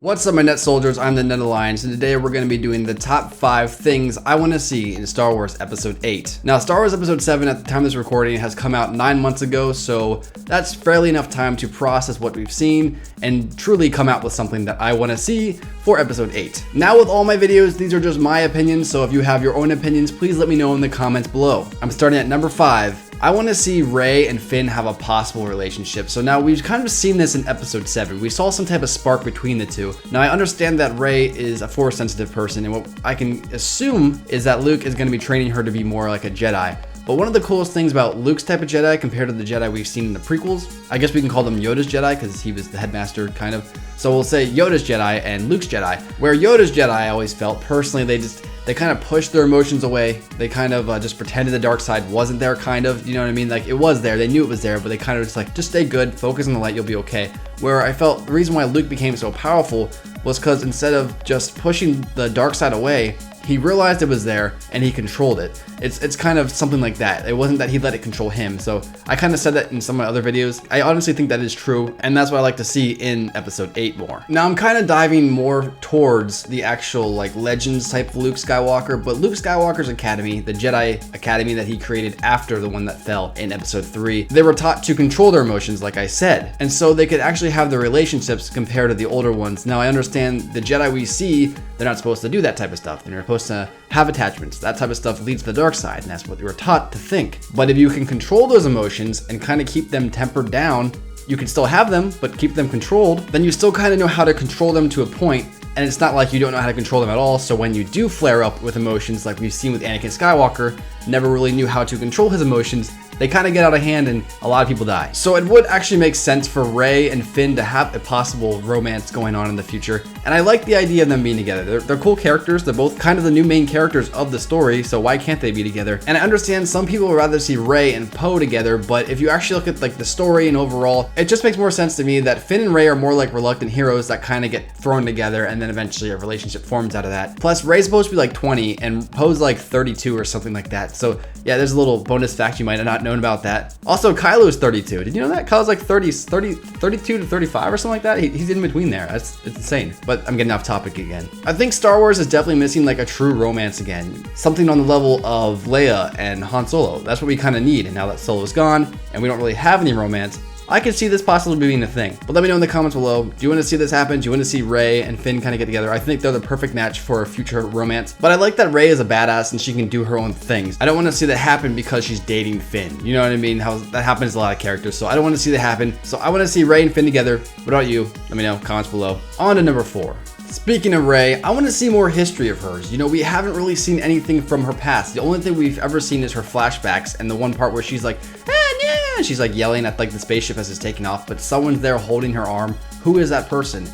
What's up, my net soldiers? I'm the Net Alliance, and today we're going to be doing the top 5 things I want to see in Star Wars Episode 8. Now, Star Wars Episode 7 at the time of this recording has come out 9 months ago, so that's fairly enough time to process what we've seen and truly come out with something that I want to see for Episode 8. Now, with all my videos, these are just my opinions, so if you have your own opinions, please let me know in the comments below. I'm starting at number 5. I want to see Rey and Finn have a possible relationship. So now we've kind of seen this in Episode 7. We saw some type of spark between the two. Now I understand that Rey is a Force sensitive person, and what I can assume is that Luke is going to be training her to be more like a Jedi. But one of the coolest things about Luke's type of Jedi compared to the Jedi we've seen in the prequels, I guess we can call them Yoda's Jedi because he was the headmaster kind of. So we'll say Yoda's Jedi and Luke's Jedi. Where Yoda's Jedi, I always felt personally, they kind of pushed their emotions away. They kind of just pretended the dark side wasn't there, kind of, you know what I mean? Like, it was there, they knew it was there, but they kind of just like, just stay good, focus on the light, you'll be okay. Where I felt the reason why Luke became so powerful was because instead of just pushing the dark side away, he realized it was there and he controlled it. It's kind of something like that. It wasn't that he let it control him. So I kind of said that in some of my other videos. I honestly think that is true, and that's what I like to see in Episode 8 more. Now I'm kind of diving more towards the actual like Legends type of Luke Skywalker, but Luke Skywalker's Academy, the Jedi Academy that he created after the one that fell in Episode 3, they were taught to control their emotions, like I said. And so they could actually have the relationships compared to the older ones. Now I understand the Jedi we see, they're not supposed to do that type of stuff. They're supposed to have attachments. That type of stuff leads to the dark side, and that's what they were taught to think. But if you can control those emotions and kind of keep them tempered down, you can still have them, but keep them controlled, then you still kind of know how to control them to a point, and it's not like you don't know how to control them at all. So when you do flare up with emotions, like we've seen with Anakin Skywalker, never really knew how to control his emotions, they kind of get out of hand and a lot of people die. So it would actually make sense for Rey and Finn to have a possible romance going on in the future. And I like the idea of them being together. They're cool characters. They're both kind of the new main characters of the story, so why can't they be together? And I understand some people would rather see Rey and Poe together, but if you actually look at like the story and overall, it just makes more sense to me that Finn and Rey are more like reluctant heroes that kind of get thrown together and then eventually a relationship forms out of that. Plus, Rey's supposed to be like 20 and Poe's like 32 or something like that. So yeah, there's a little bonus fact you might have not known about that. Also, Kylo's 32. Did you know that? Kylo's like 32 to 35 or something like that. He's in between there. It's insane. But I'm getting off topic again. I think Star Wars is definitely missing like a true romance again. Something on the level of Leia and Han Solo. That's what we kind of need. And now that Solo's gone and we don't really have any romance, I could see this possibly being a thing. But let me know in the comments below. Do you want to see this happen? Do you want to see Rey and Finn kind of get together? I think they're the perfect match for a future romance. But I like that Rey is a badass and she can do her own things. I don't want to see that happen because she's dating Finn. You know what I mean? How that happens to a lot of characters. So I don't want to see that happen. So I want to see Rey and Finn together. What about you? Let me know. Comments below. On to number 4. Speaking of Rey, I want to see more history of hers. You know, we haven't really seen anything from her past. The only thing we've ever seen is her flashbacks and the one part where she's like, and she's like yelling at like the spaceship as it's taking off, but someone's there holding her arm. Who is that person?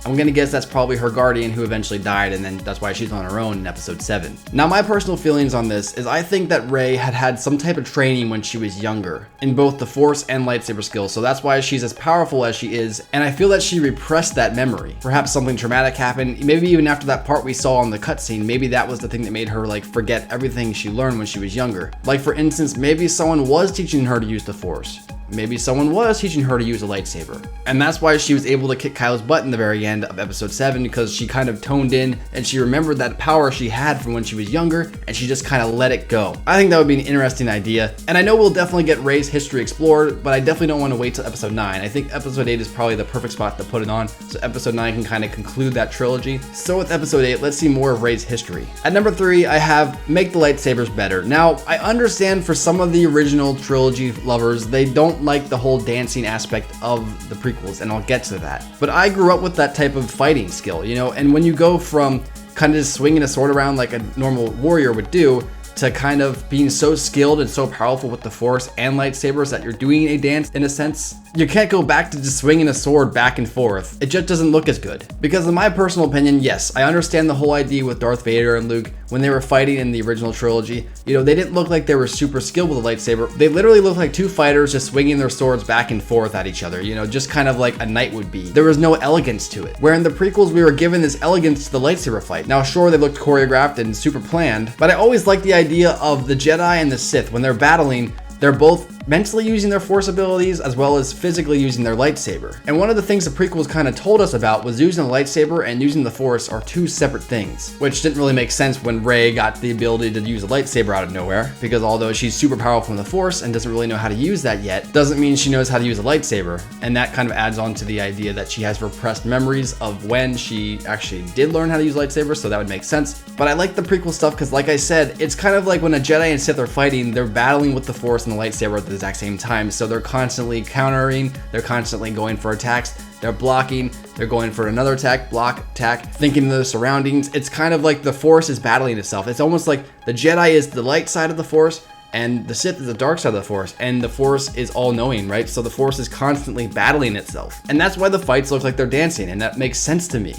I'm gonna guess that's probably her guardian who eventually died, and then that's why she's on her own in Episode 7. Now, my personal feelings on this is I think that Rey had some type of training when she was younger in both the Force and lightsaber skills, so that's why she's as powerful as she is, and I feel that she repressed that memory. Perhaps something traumatic happened, maybe even after that part we saw on the cutscene, maybe that was the thing that made her like forget everything she learned when she was younger. Like, for instance, maybe someone was teaching her to use the Force. Maybe someone was teaching her to use a lightsaber. And that's why she was able to kick Kylo's butt in the very end of Episode 7, because she kind of toned in and she remembered that power she had from when she was younger, and she just kind of let it go. I think that would be an interesting idea. And I know we'll definitely get Rey's history explored, but I definitely don't want to wait till Episode 9. I think Episode 8 is probably the perfect spot to put it on, so Episode 9 can kind of conclude that trilogy. So with Episode 8, let's see more of Rey's history. At number 3, I have make the lightsabers better. Now, I understand for some of the original trilogy lovers, they don't like the whole dancing aspect of the prequels, and I'll get to that. But I grew up with that type of fighting skill, you know, and when you go from kind of just swinging a sword around like a normal warrior would do, to kind of being so skilled and so powerful with the Force and lightsabers that you're doing a dance in a sense, you can't go back to just swinging a sword back and forth. It just doesn't look as good. Because in my personal opinion, yes, I understand the whole idea with Darth Vader and Luke when they were fighting in the original trilogy. You know, they didn't look like they were super skilled with a lightsaber. They literally looked like two fighters just swinging their swords back and forth at each other, you know, just kind of like a knight would be. There was no elegance to it. Where in the prequels, we were given this elegance to the lightsaber fight. Now, sure, they looked choreographed and super planned, but I always liked the idea of the Jedi and the Sith when they're battling. They're both mentally using their Force abilities as well as physically using their lightsaber. And one of the things the prequels kind of told us about was using a lightsaber and using the Force are two separate things, which didn't really make sense when Rey got the ability to use a lightsaber out of nowhere, because although she's super powerful in the Force and doesn't really know how to use that yet, doesn't mean she knows how to use a lightsaber. And that kind of adds on to the idea that she has repressed memories of when she actually did learn how to use lightsabers, so that would make sense. But I like the prequel stuff because, like I said, it's kind of like when a Jedi and Sith are fighting, they're battling with the Force and the lightsaber at the exact same time, so they're constantly countering, they're constantly going for attacks, they're blocking, they're going for another attack, block, attack, thinking of their surroundings. It's kind of like the Force is battling itself. It's almost like the Jedi is the light side of the Force, and the Sith is the dark side of the Force, and the Force is all-knowing, right? So the Force is constantly battling itself. And that's why the fights look like they're dancing, and that makes sense to me.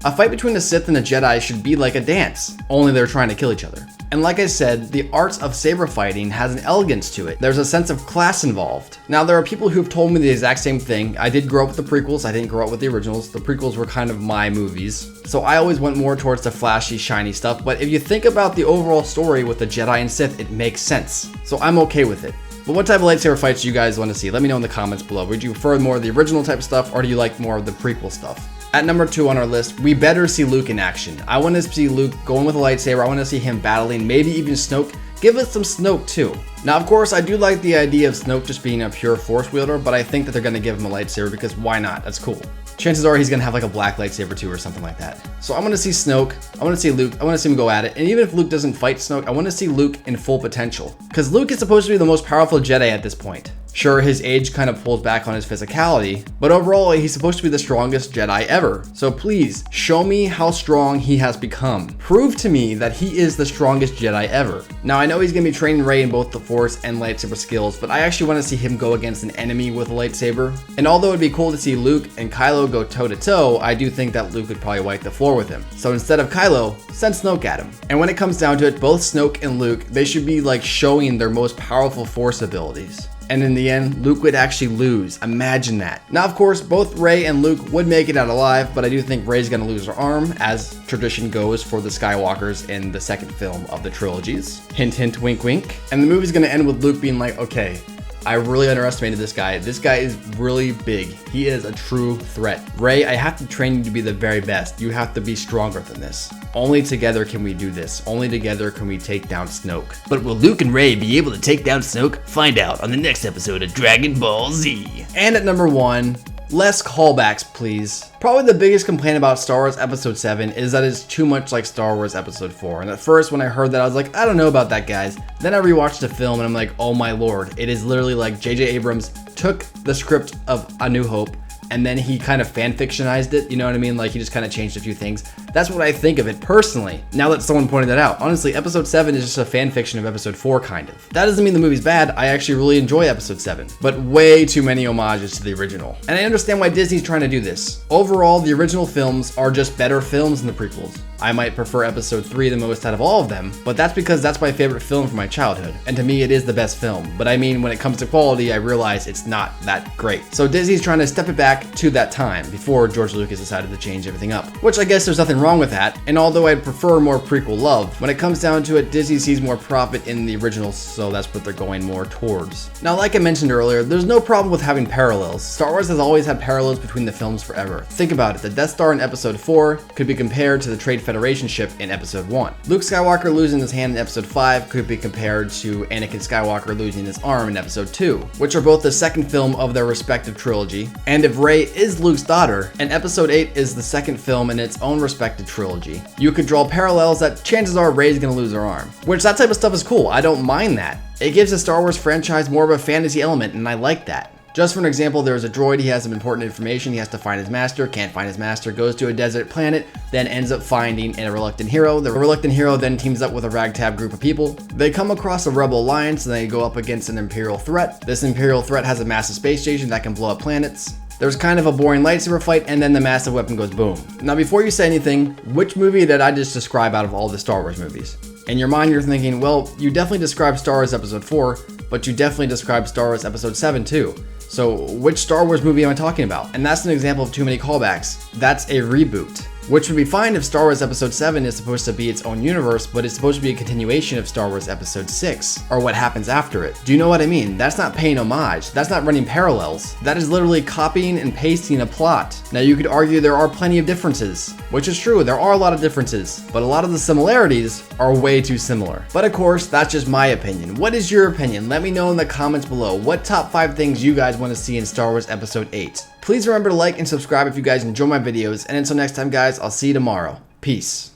A fight between a Sith and a Jedi should be like a dance, only they're trying to kill each other. And like I said, the arts of saber fighting has an elegance to it. There's a sense of class involved. Now, there are people who've told me the exact same thing. I did grow up with the prequels, I didn't grow up with the originals. The prequels were kind of my movies. So I always went more towards the flashy, shiny stuff. But if you think about the overall story with the Jedi and Sith, it makes sense. So I'm okay with it. But what type of lightsaber fights do you guys want to see? Let me know in the comments below. Would you prefer more of the original type of stuff, or do you like more of the prequel stuff? At number 2 on our list, we better see Luke in action. I want to see Luke going with a lightsaber. I want to see him battling, maybe even Snoke. Give us some Snoke too. Now, of course, I do like the idea of Snoke just being a pure Force wielder, but I think that they're going to give him a lightsaber because why not? That's cool. Chances are he's going to have like a black lightsaber too or something like that. So I want to see Snoke, I want to see Luke, I want to see him go at it. And even if Luke doesn't fight Snoke, I want to see Luke in full potential. Because Luke is supposed to be the most powerful Jedi at this point. Sure, his age kind of pulls back on his physicality, but overall, he's supposed to be the strongest Jedi ever. So please, show me how strong he has become. Prove to me that he is the strongest Jedi ever. Now, I know he's going to be training Rey in both the Force and lightsaber skills, but I actually want to see him go against an enemy with a lightsaber. And although it'd be cool to see Luke and Kylo go toe-to-toe, I do think that Luke would probably wipe the floor with him. So instead of Kylo, send Snoke at him. And when it comes down to it, both Snoke and Luke, they should be like showing their most powerful Force abilities. And in the end, Luke would actually lose. Imagine that. Now, of course, both Rey and Luke would make it out alive, but I do think Rey's gonna lose her arm, as tradition goes for the Skywalkers in the second film of the trilogies. Hint, hint, wink, wink. And the movie's gonna end with Luke being like, okay, I really underestimated this guy. This guy is really big. He is a true threat. Rey, I have to train you to be the very best. You have to be stronger than this. Only together can we do this. Only together can we take down Snoke. But will Luke and Rey be able to take down Snoke? Find out on the next episode of Dragon Ball Z. And at number 1, less callbacks, please. Probably the biggest complaint about Star Wars Episode 7 is that it's too much like Star Wars Episode 4. And at first, when I heard that, I was like, I don't know about that, guys. Then I rewatched the film and I'm like, oh my lord. It is literally like J.J. Abrams took the script of A New Hope and then he kind of fan-fictionized it, you know what I mean? Like, he just kind of changed a few things. That's what I think of it personally, now that someone pointed that out. Honestly, Episode 7 is just a fan-fiction of Episode 4, kind of. That doesn't mean the movie's bad. I actually really enjoy Episode 7, but way too many homages to the original. And I understand why Disney's trying to do this. Overall, the original films are just better films than the prequels. I might prefer Episode 3 the most out of all of them, but that's because that's my favorite film from my childhood. And to me, it is the best film. But I mean, when it comes to quality, I realize it's not that great. So Disney's trying to step it back to that time before George Lucas decided to change everything up, which I guess there's nothing wrong with that. And although I'd prefer more prequel love, when it comes down to it, Disney sees more profit in the originals, so that's what they're going more towards. Now, like I mentioned earlier, there's no problem with having parallels. Star Wars has always had parallels between the films forever. Think about it, the Death Star in Episode 4 could be compared to the Trade Federation ship in Episode 1. Luke Skywalker losing his hand in Episode 5 could be compared to Anakin Skywalker losing his arm in Episode 2, which are both the second film of their respective trilogy. And if Rey is Luke's daughter, and Episode 8 is the second film in its own respective trilogy, you could draw parallels that chances are Rey's gonna lose her arm. Which, that type of stuff is cool, I don't mind that. It gives the Star Wars franchise more of a fantasy element, and I like that. Just for an example, there's a droid, he has some important information, he has to find his master, can't find his master, goes to a desert planet, then ends up finding a reluctant hero. The reluctant hero then teams up with a ragtag group of people. They come across a rebel alliance and they go up against an imperial threat. This imperial threat has a massive space station that can blow up planets. There's kind of a boring lightsaber fight, and then the massive weapon goes boom. Now, before you say anything, which movie did I just describe out of all the Star Wars movies? In your mind, you're thinking, well, you definitely described Star Wars Episode 4, but you definitely described Star Wars Episode 7 too. So which Star Wars movie am I talking about? And that's an example of too many callbacks. That's a reboot. Which would be fine if Star Wars Episode 7 is supposed to be its own universe, but it's supposed to be a continuation of Star Wars Episode 6, or what happens after it. Do you know what I mean? That's not paying homage. That's not running parallels. That is literally copying and pasting a plot. Now you could argue there are plenty of differences, which is true, there are a lot of differences, but a lot of the similarities are way too similar. But of course, that's just my opinion. What is your opinion? Let me know in the comments below what top 5 things you guys want to see in Star Wars Episode 8. Please remember to like and subscribe if you guys enjoy my videos, and until next time guys, I'll see you tomorrow. Peace.